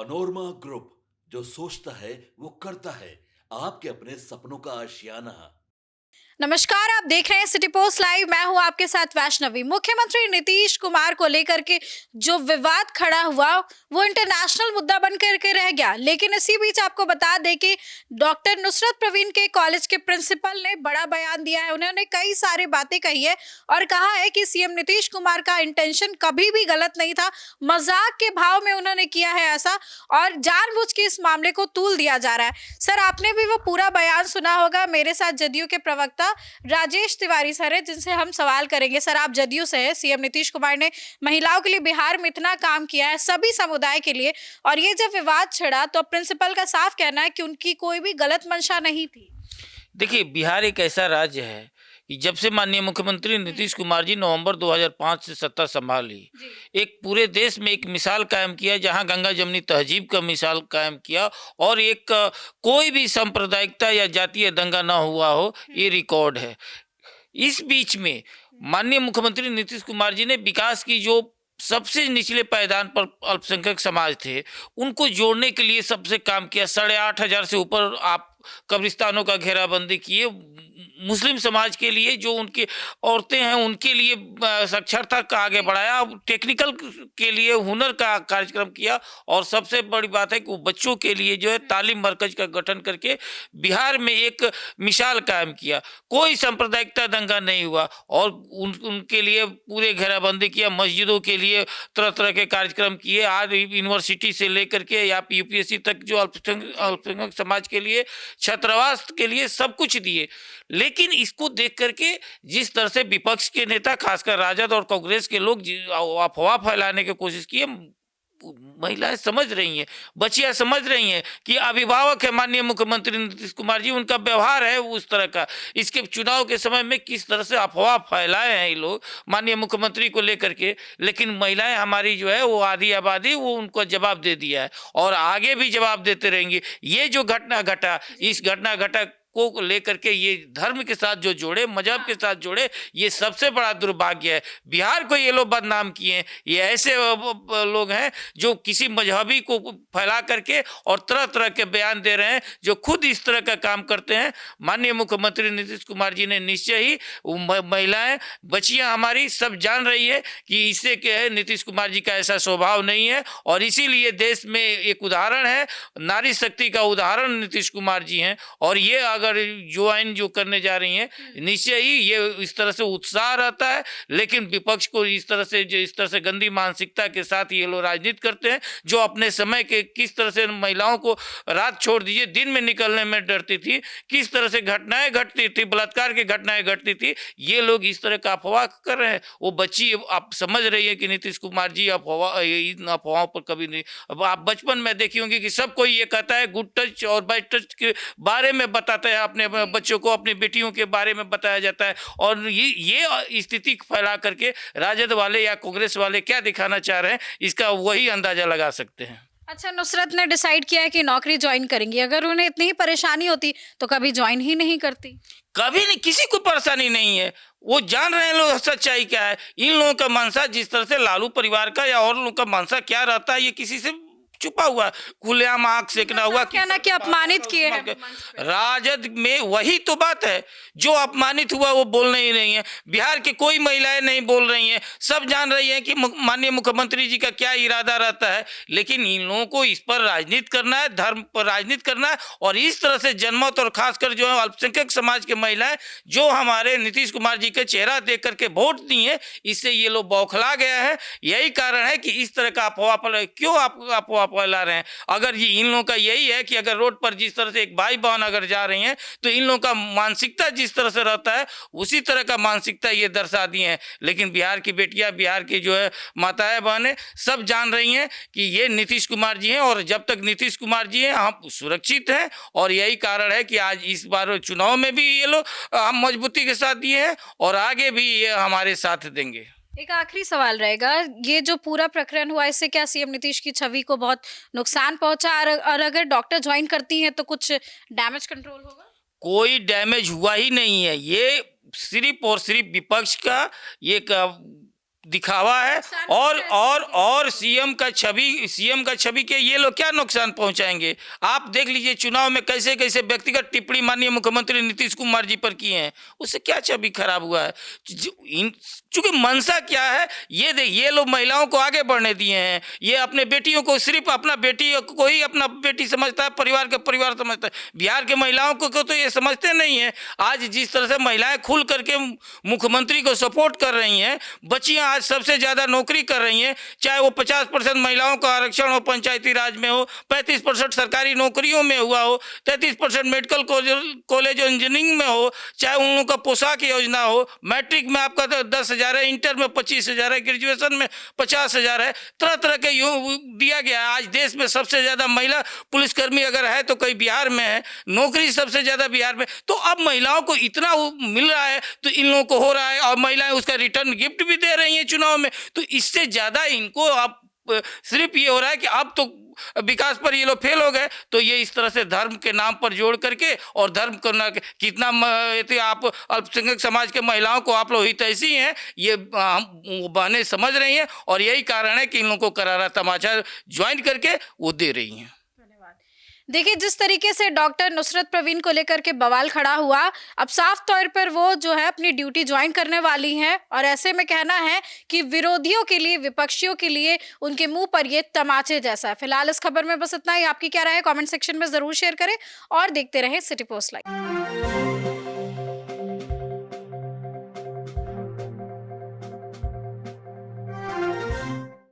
Panorama group, जो सोचता है वो करता है। आपके अपने सपनों का आशियाना। नमस्कार, आप देख रहे हैं सिटी पोस्ट लाइव। मैं हूं आपके साथ वैष्णवी। मुख्यमंत्री नीतीश कुमार को लेकर के जो विवाद खड़ा हुआ वो इंटरनेशनल मुद्दा बन करके रह गया। लेकिन इसी बीच आपको बता दें कि डॉक्टर नुसरत प्रवीण के कॉलेज के प्रिंसिपल ने बड़ा बयान दिया है। उन्होंने कई सारी बातें कही है और कहा है कि सीएम नीतीश कुमार का इंटेंशन कभी भी गलत नहीं था, मजाक के भाव में उन्होंने किया है ऐसा और जानबूझ के इस मामले को तूल दिया जा रहा है। सर, आपने भी वो पूरा बयान सुना होगा। मेरे साथ जदयू के प्रवक्ता राजेश तिवारी सर है, जिनसे हम सवाल करेंगे। सर, आप जदयू से है। सीएम नीतीश कुमार ने महिलाओं के लिए बिहार में इतना काम किया है, सभी समुदाय के लिए, और ये जब विवाद छिड़ा तो प्रिंसिपल का साफ कहना है कि उनकी कोई भी गलत मंशा नहीं थी। देखिए, बिहार एक ऐसा राज्य है कि जब से माननीय मुख्यमंत्री नीतीश कुमार जी नवंबर 2005 से सत्ता संभाली, एक पूरे देश में एक मिसाल कायम किया, जहां गंगा जमनी तहजीब का मिसाल कायम किया और एक कोई भी सांप्रदायिकता या जातीय दंगा ना हुआ हो, ये रिकॉर्ड है। इस बीच में माननीय मुख्यमंत्री नीतीश कुमार जी ने विकास की जो सबसे निचले पायदान पर अल्पसंख्यक समाज थे, उनको जोड़ने के लिए सबसे काम किया। 8,500 से ऊपर आप कब्रिस्तानों का घेराबंदी किए। मुस्लिम समाज के लिए जो उनकी औरतें हैं, उनके लिए साक्षरता का आगे बढ़ाया। टेक्निकल के लिए हुनर का कार्यक्रम किया और सबसे बड़ी बात है कि वो बच्चों के लिए जो है तालीम मरकज का गठन करके बिहार में एक मिसाल कायम किया। कोई सांप्रदायिकता दंगा नहीं हुआ और उनके लिए पूरे घेराबंदी किया। मस्जिदों के लिए तरह तरह के कार्यक्रम किए। आज यूनिवर्सिटी से लेकर के या यूपीएससी तक जो अल्पसंख्यक समाज के लिए, छात्रावास के लिए सब कुछ दिए। लेकिन इसको देख करके जिस तरह से विपक्ष के नेता, खासकर राजद और कांग्रेस के लोग अफवाह फैलाने की कोशिश किए, महिलाएं समझ रही हैं, बच्चियां समझ रही हैं कि अभिभावक है माननीय मुख्यमंत्री नीतीश कुमार जी, उनका व्यवहार है उस तरह का। इसके चुनाव के समय में किस तरह से अफवाह फैलाए हैं ये लोग माननीय मुख्यमंत्री को लेकर के, लेकिन महिलाएं हमारी जो है वो आधी आबादी, वो उनको जवाब दे दिया है और आगे भी जवाब देते रहेंगे। ये जो घटना घटा, इस घटना घटा को लेकर के ये धर्म के साथ जो जोड़े, मजहब के साथ जोड़े, ये सबसे बड़ा दुर्भाग्य है। बिहार को ये लोग बदनाम किए हैं। ये ऐसे लोग हैं जो किसी मजहबी को फैला करके और तरह तरह के बयान दे रहे हैं, जो खुद इस तरह का काम करते हैं। माननीय मुख्यमंत्री नीतीश कुमार जी ने निश्चय ही महिलाएं, बच्चियां हमारी सब जान रही है कि इससे क्या है, नीतीश कुमार जी का ऐसा स्वभाव नहीं है और इसीलिए देश में एक उदाहरण है, नारी शक्ति का उदाहरण नीतीश कुमार जी हैं। और ये अगर ज्वाइन जो करने जा रही हैं, निश्चय ही ये इस तरह से उत्साह रहता है। लेकिन विपक्ष को इस तरह से गंदी मानसिकता के साथ ये लोग राजनीति करते हैं, जो अपने समय के किस तरह से महिलाओं को, रात छोड़ दीजिए, दिन में निकलने में डरती थी, किस तरह से घटनाएं घटती थी, बलात्कार की घटनाएं घटती थी, ये लोग इस तरह का अफवाह कर रहे हैं। वो बच्ची आप समझ रही है कि नीतीश कुमार जी इन अफवाहों पर कभी नहीं। अब आप बचपन में देखी होंगी कि सब कोई ये कहता है गुड टच और बैड टच के बारे में बताता है, अपने बच्चों को, अपनी बेटियों के बारे में बताया जाता है। और ये स्थिति फैला करके राजद वाले या कांग्रेस वाले क्या दिखाना चाह रहे हैं, इसका वही अंदाजा लगा सकते हैं। अच्छा, नुसरत ने डिसाइड किया है कि नौकरी ज्वाइन करेंगी। अगर उन्हें इतनी ही परेशानी होती तो कभी ज्वाइन ही नहीं करती। कभी नहीं, किसी को परेशानी नहीं है। वो जान रहे हैं लोग सच्चाई क्या है। इन लोगों का मंशा, जिस तरह से लालू परिवार का या और लोगों का मंशा क्या रहता है, ये किसी से छुपा हुआ, खुलेआम आंख सेकना हुआ क्या ना कि अपमानित किए हैं। राजद में वही तो बात है, जो अपमानित हुआ वो बोल नहीं रही है। बिहार की कोई महिलाएं नहीं बोल रही हैं, सब जान रही हैं कि माननीय मुख्यमंत्री जी का क्या इरादा रहता है। लेकिन इन लोगों को इस पर राजनीति करना है, धर्म पर राजनीति करना है और इस तरह से जनमत, और खासकर जो है अल्पसंख्यक समाज के महिलाएं जो हमारे नीतीश कुमार जी का चेहरा देख करके वोट दी है, इससे ये लोग बौखला गया है। यही कारण है कि इस तरह का अफवाह पर क्यों अफवाह फैला रहे हैं। अगर ये इन लोगों का यही है कि अगर रोड पर जिस तरह से एक भाई बहन अगर जा रही हैं, तो इन लोगों का मानसिकता जिस तरह से रहता है, उसी तरह का मानसिकता ये दर्शा दी है। लेकिन बिहार की बेटियां, बिहार की जो है माताएं बहनें सब जान रही हैं कि ये नीतीश कुमार जी हैं और जब तक नीतीश कुमार जी हैं हम सुरक्षित हैं। और यही कारण है कि आज इस बार चुनाव में भी ये लोग हम मजबूती के साथ दिए हैं और आगे भी ये हमारे साथ देंगे। एक आखिरी सवाल रहेगा, ये जो पूरा प्रकरण हुआ, इससे क्या सीएम नीतीश की छवि को बहुत नुकसान पहुंचा? और अगर डॉक्टर ज्वाइन करती हैं तो कुछ डैमेज कंट्रोल होगा? कोई डैमेज हुआ ही नहीं है। ये सिर्फ और सिर्फ विपक्ष का एक दिखावा है। और सीएम का छवि के ये लोग क्या नुकसान पहुंचाएंगे। आप देख लीजिए चुनाव में कैसे कैसे व्यक्तिगत टिप्पणी माननीय मुख्यमंत्री नीतीश कुमार जी पर किए हैं, उससे क्या छवि खराब हुआ है। चूंकि मंशा क्या है, ये लोग महिलाओं को आगे बढ़ने दिए हैं। ये अपने बेटियों को सिर्फ अपना बेटी को ही अपना बेटी समझता है, परिवार का परिवार समझता है। बिहार के महिलाओं को तो ये समझते नहीं है। आज जिस तरह से महिलाएं खुल करके मुख्यमंत्री को सपोर्ट कर रही हैं, बच्चियां आज सबसे ज़्यादा नौकरी कर रही हैं, चाहे वो 50% महिलाओं का आरक्षण हो पंचायती राज में हो, 35% सरकारी नौकरियों में हुआ हो, 33% मेडिकल कॉलेज इंजीनियरिंग में हो, चाहे उन लोगों का पोशाक योजना हो, मैट्रिक में आपका 10,000 है, इंटर में 25,000 है, ग्रेजुएशन में 50,000 है, तरह तरह के दिया गया है। आज देश में सबसे ज़्यादा महिला पुलिसकर्मी अगर है तो कई बिहार में है, नौकरी सबसे ज़्यादा बिहार में। तो अब महिलाओं को इतना मिल रहा है तो इन लोगों को हो रहा है, और महिलाएं उसका रिटर्न गिफ्ट भी दे रही हैं चुनाव में। तो इससे ज़्यादा इनको अब सिर्फ ये हो रहा है कि अब तो विकास पर ये लोग फेल हो गए, तो ये इस तरह से धर्म के नाम पर जोड़ करके, और धर्म करना कितना आप अल्पसंख्यक समाज के महिलाओं को आप लोग हितैषी हैं, ये हम बहनें समझ रही हैं, और यही कारण है कि इन लोगों को करारा तमाचा ज्वाइन करके वो दे रही हैं। देखिए, जिस तरीके से डॉक्टर नुसरत प्रवीण को लेकर के बवाल खड़ा हुआ, अब साफ तौर पर वो जो है अपनी ड्यूटी ज्वाइन करने वाली हैं, और ऐसे में कहना है कि विरोधियों के लिए, विपक्षियों के लिए उनके मुंह पर ये तमाचे जैसा है। फिलहाल इस खबर में बस इतना ही। आपकी क्या राय है कमेंट सेक्शन में जरूर शेयर करें, और देखते रहें सिटी पोस्ट लाइव।